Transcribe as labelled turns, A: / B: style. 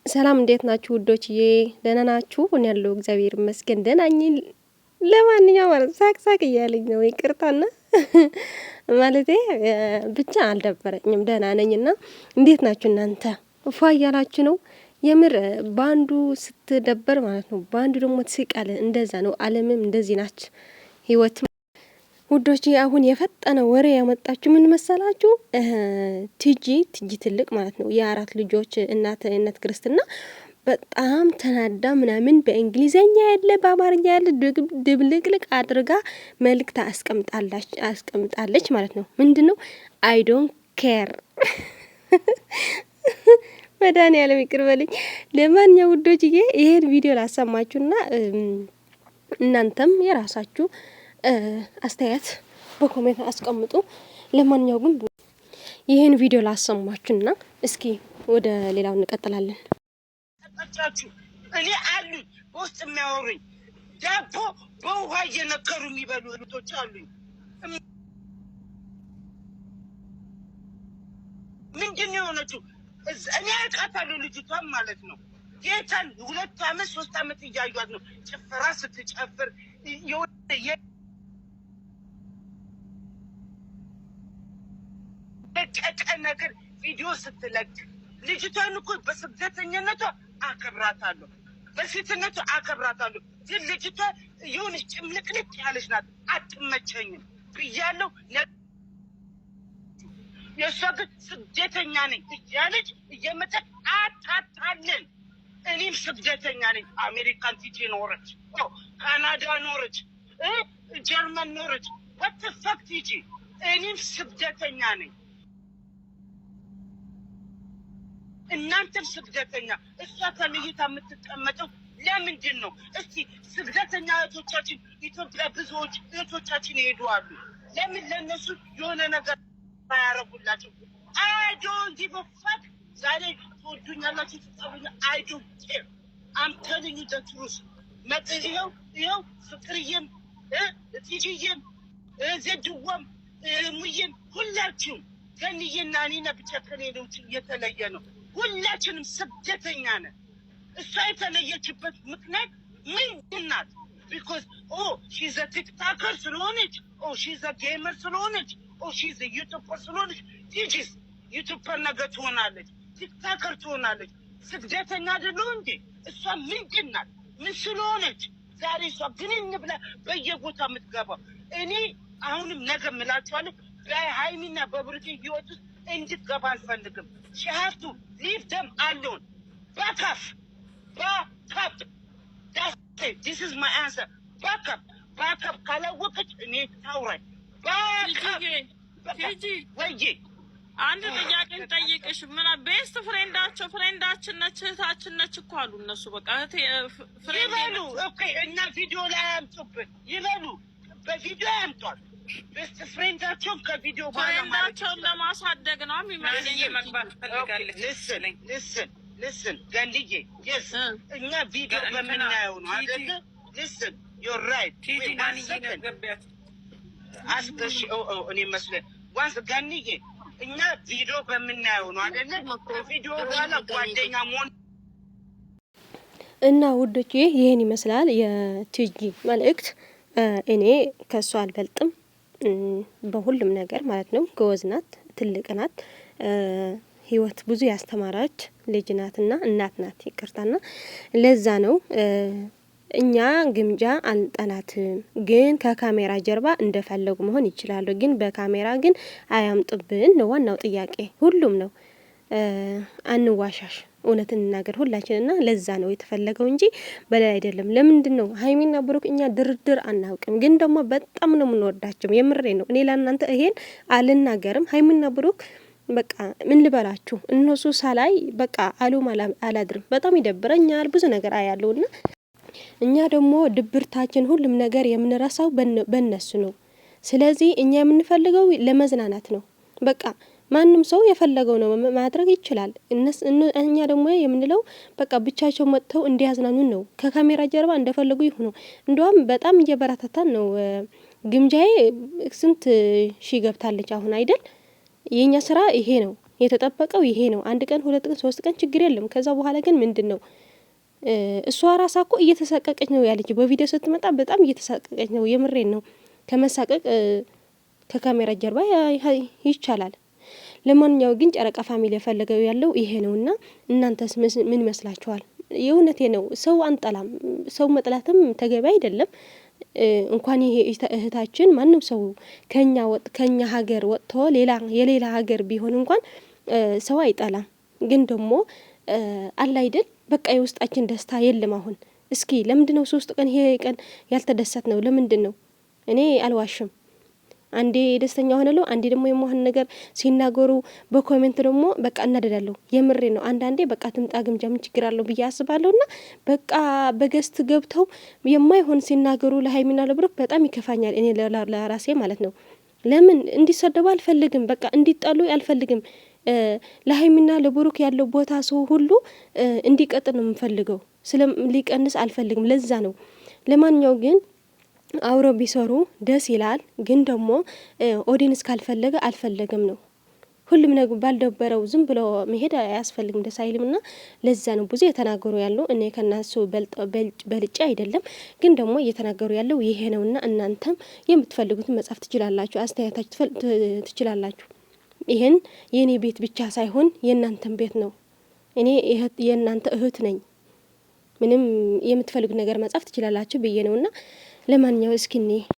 A: ሰላም እንዴት ናችሁ ውዶችዬ? ደህና ናችሁ? እኔ ያለው እግዚአብሔር ይመስገን ደህና ነኝ። ለማንኛውም ማለት ሳቅ እያለኝ ነው ይቅርታና ማለቴ ብቻ አልደበረኝም ደህና ነኝና፣ እንዴት ናችሁ እናንተ? ፏ እያላችሁ ነው? የምር ባንዱ ስትደበር ማለት ነው ባንዱ ደግሞ ትስቃለ። እንደዛ ነው ዓለምም እንደዚህ ናች ህይወት ውዶች። አሁን የፈጠነ ወሬ ያመጣችሁ ምን መሰላችሁ? ቲጂ ትልቅ ማለት ነው የአራት ልጆች እናት ክርስትና በጣም ተናዳ ምናምን በእንግሊዘኛ ያለ በአማርኛ ያለ ድብልቅልቅ አድርጋ መልእክት አስቀምጣለች ማለት ነው። ምንድነው? አይ ዶንት ኬር መድኃኒዓለም ይቅር በለኝ። ለማንኛውም ውዶችዬ ይሄን ቪዲዮ ላሰማችሁና እናንተም የራሳችሁ አስተያየት በኮሜንት አስቀምጡ። ለማንኛውም ግን ይሄን ቪዲዮ ላሰማችሁና እስኪ ወደ ሌላው እንቀጥላለን።
B: እኔ አሉ በውስጥ የሚያወሩኝ ዳቦ በውሃ እየነከሩ የሚበሉ እህቶች አሉኝ። ምንድን ነው የሆነችው? እኔ አውቃታለሁ ልጅቷን ማለት ነው። ጌታን 2 አመት 3 አመት እያዩት ነው ጭፈራ ስትጨፍር የቀቀ ነገር ቪዲዮ ስትለቅ። ልጅቷን እኮ በስደተኝነቷ አከብራታለሁ፣ በሴትነቷ አከብራታለሁ። ግን ልጅቷ የሆነች ጭምልቅልቅ ያለች ናት፣ አትመቸኝም ብያለሁ። የእሷ ግን ስደተኛ ነኝ እያለች እየመጣች አታታለን። እኔም ስደተኛ ነኝ። አሜሪካን ቲጂ ኖረች፣ ካናዳ ኖረች፣ ጀርመን ኖረች፣ ወተፈክ ቲጂ። እኔም ስደተኛ ነኝ፣ እናንተም ስደተኛ። እሷ ተለይታ የምትቀመጠው ለምንድን ነው? እስቲ ስደተኛ እህቶቻችን ኢትዮጵያ ብዙዎች እህቶቻችን ይሄዱ አሉ። ለምን ለእነሱ የሆነ ነገር ያረጉላቸው? አይ ዶንት ጊቭ አ ፋክ። ዛሬ ትወዱኛላችሁ ትጠሉኛ፣ አይ ዶንት ኬር። አም ቴሊንግ ዩ ዘ ትሩዝ። ይኸው ፍቅርዬም ቲጂዬም ዜድዋም ሙዬም ሁላችሁም ገንዬና እኔና ብቻ ከሌሎች እየተለየ ነው። ሁላችንም ስደተኛ ነን። እሷ የተለየችበት ምክንያት ምንድን ናት? ቢኮዝ ሺዝ አ ቲክታከር ስለሆነች፣ ሺዝ አ ጌመር ስለሆነች፣ ሺዝ አ ዩቱበር ስለሆነች። ቲጂስ ዩቱበር ነገር ትሆናለች፣ ቲክታከር ትሆናለች። ስደተኛ አይደለሁ እንዴ? እሷ ምንድን ናት? ምን ስለሆነች ዛሬ እሷ ግንን ብላ በየቦታ የምትገባው? እኔ አሁንም ነገ ምላችኋለሁ በሀይሚና በብሩኬ ህይወት ውስጥ እንድትገባ አልፈልግም። she have to leave them alone. back up that's it. this is my answer. back up ካላወቀች እኔ ታውራኝ። ቲጂ ወይዬ
C: አንድ ጥያቄን ጠይቅሽ። ምን ቤስት ፍሬንዳችን ነች እህታችን ነች እኮ አሉ እነሱ። በቃ ፍሬንድ
B: ይበሉ። ኦኬ እና ቪዲዮ ላይ ያምጡብን ይበሉ። በቪዲዮ ያምጧል። ቤስት ፍሬንዳቸውን ከቪዲዮ
C: ፍሬንዳቸውን ለማሳደግ ነው የሚመስለኝ። መግባት ፈልጋለች።
B: listen ገንድዬ yes እኛ ቪዲዮ በምናየው ነው አይደለ? listen you're right.
C: ቲጂ ማን ይነገበት
B: አስከሽ እኔ መስለ ዋንስ ገንዬ እኛ ቪዲዮ በምናየው ነው አይደለ? ቪዲዮ በኋላ ጓደኛ ሞን
A: እና ውዶቼ ይሄን ይመስላል የቲጂ መልእክት። እኔ ከሷ አልበልጥም በሁሉም ነገር ማለት ነው። ጎበዝ ናት፣ ትልቅ ናት፣ ህይወት ብዙ ያስተማራች ልጅ ናትና እናት ናት። ይቅርታና ለዛ ነው እኛ ግምጃ አንጠላትም፣ ግን ከካሜራ ጀርባ እንደፈለጉ መሆን ይችላሉ። ግን በካሜራ ግን አያምጡብን ነው ዋናው ጥያቄ። ሁሉም ነው አንዋሻሽ፣ እውነት እንናገር ሁላችንና ለዛ ነው የተፈለገው እንጂ በላይ አይደለም። ለምንድን ነው ሀይሚና ብሩክ እኛ ድርድር አናውቅም፣ ግን ደግሞ በጣም ነው የምንወዳቸው። የምሬ ነው። እኔ ለእናንተ ይሄን አልናገርም። ሀይሚና ብሩክ በቃ ምን ልበላችሁ፣ እነሱ ሳላይ በቃ አሉም አላድርም። በጣም ይደብረኛል። ብዙ ነገር አያለውና እኛ ደግሞ ድብርታችን ሁሉም ነገር የምንረሳው በእነሱ ነው። ስለዚህ እኛ የምንፈልገው ለመዝናናት ነው። በቃ ማንም ሰው የፈለገው ነው ማድረግ ይችላል። እኛ ደግሞ የምንለው በቃ ብቻቸው መጥተው እንዲያዝናኑን ነው። ከካሜራ ጀርባ እንደፈለጉ ይሁኑ። እንደውም በጣም እየበረታታን ነው። ግምጃዬ ስንት ሺ ገብታለች አሁን አይደል? የኛ ስራ ይሄ ነው። የተጠበቀው ይሄ ነው። 1 ቀን 2 ቀን 3 ቀን ችግር የለም። ከዛ በኋላ ግን ምንድነው እሷ ራሳ እኮ እየተሳቀቀች ነው ያለች። በቪዲዮ ስትመጣ በጣም እየተሳቀቀች ነው። የምሬን ነው። ከመሳቀቅ ከካሜራ ጀርባ ይቻላል። ለማንኛው ግን ጨረቃ ፋሚሊ የፈለገው ያለው ይሄ ነውና እናንተስ ምን ይመስላችኋል? የእውነቴ ነው። ሰው አንጠላም። ሰው መጥላትም ተገቢ አይደለም። እንኳን ይሄ እህታችን ማንም ሰው ከኛ ሀገር ወጥቶ የሌላ ሀገር ቢሆን እንኳን ሰው አይጠላም። ግን ደግሞ አለ አይደል በቃ የውስጣችን ደስታ የለም። አሁን እስኪ ለምንድነው 3 ቀን ይሄ ቀን ያልተደሰት ነው? ለምንድነው? እኔ አልዋሽም። አንዴ ደስተኛ ሆነለው፣ አንዴ ደግሞ የማሆን ነገር ሲናገሩ በኮሜንት ደግሞ በቃ እናደዳለሁ። የምሬ ነው። አንዳንዴ በቃ ትምጣ ግምጃ ምን ችግር አለው ብዬ አስባለሁና በቃ በገስት ገብተው የማይሆን ሲናገሩ ለሀይሚና ለብሩክ በጣም ይከፋኛል። እኔ ለራሴ ማለት ነው። ለምን እንዲሰደቡ አልፈልግም። በቃ እንዲጣሉ አልፈልግም። ለሀይሚና ለብሩክ ያለው ቦታ ሰው ሁሉ እንዲቀጥል ነው የምፈልገው። ሊቀንስ አልፈልግም። ለዛ ነው። ለማንኛው ግን አብረው ቢሰሩ ደስ ይላል። ግን ደግሞ ኦዲየንስ ካልፈለገ አልፈለገም ነው። ሁሉም ነገር ባልደበረው ዝም ብሎ መሄድ አያስፈልግም፣ ደስ አይልምና ለዛ ነው ብዙ የተናገሩ ያለው። እኔ ከናሱ በልጬ አይደለም፣ ግን ደግሞ እየተናገሩ ያለው ይሄ ነውና እናንተም የምትፈልጉትን መጻፍ ትችላላችሁ፣ አስተያየታችሁ ትችላላችሁ። ይሄን የኔ ቤት ብቻ ሳይሆን የእናንተም ቤት ነው። እኔ የእናንተ እህት ነኝ። ምንም የምትፈልጉት ነገር መጻፍ ትችላላችሁ ብዬ ነውና ለማንኛው እስኪ